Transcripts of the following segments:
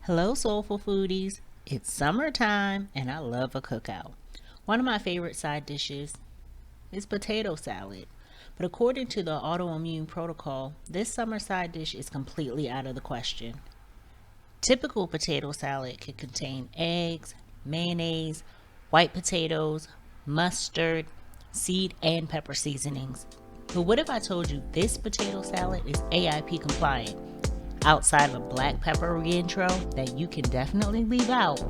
Hello, soulful foodies. It's summertime and I love a cookout. One of my favorite side dishes is potato salad. But according to the autoimmune protocol, this summer side dish is completely out of the question. Typical potato salad can contain eggs, mayonnaise, white potatoes, mustard, seed, and pepper seasonings. But what if I told you this potato salad is AIP compliant? Outside of a black pepper reintro that you can definitely leave out.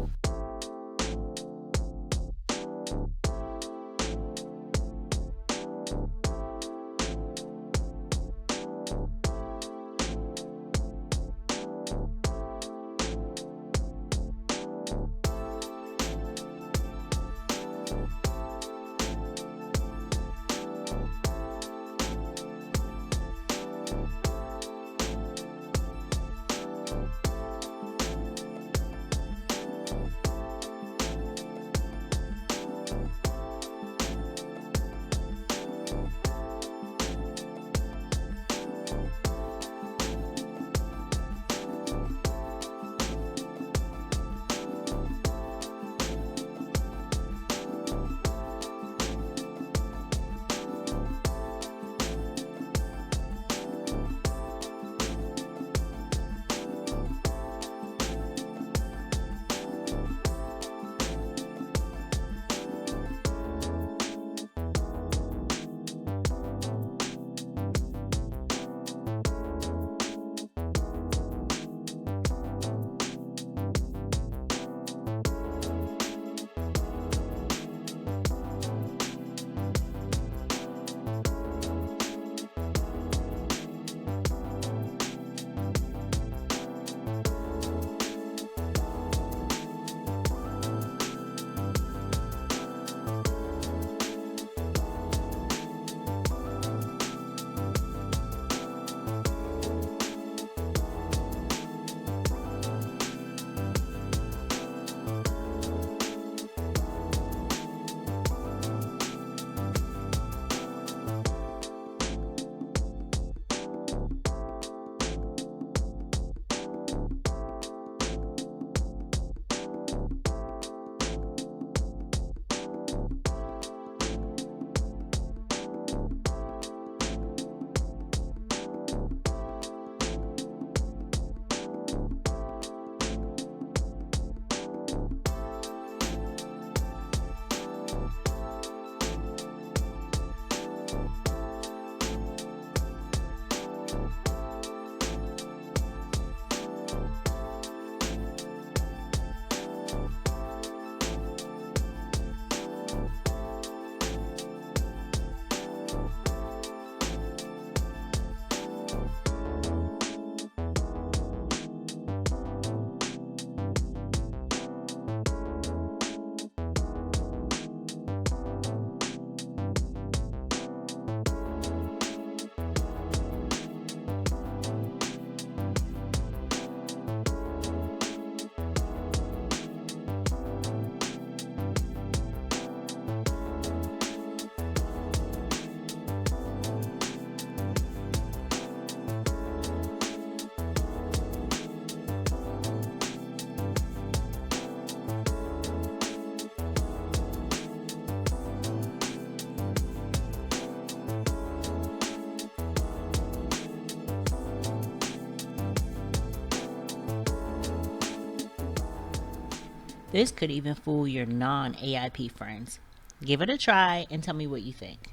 This could even fool your non-AIP friends. Give it a try and tell me what you think.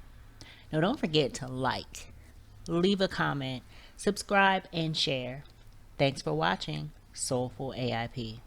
Now don't forget to like, leave a comment, subscribe, and share. Thanks for watching Soulful AIP.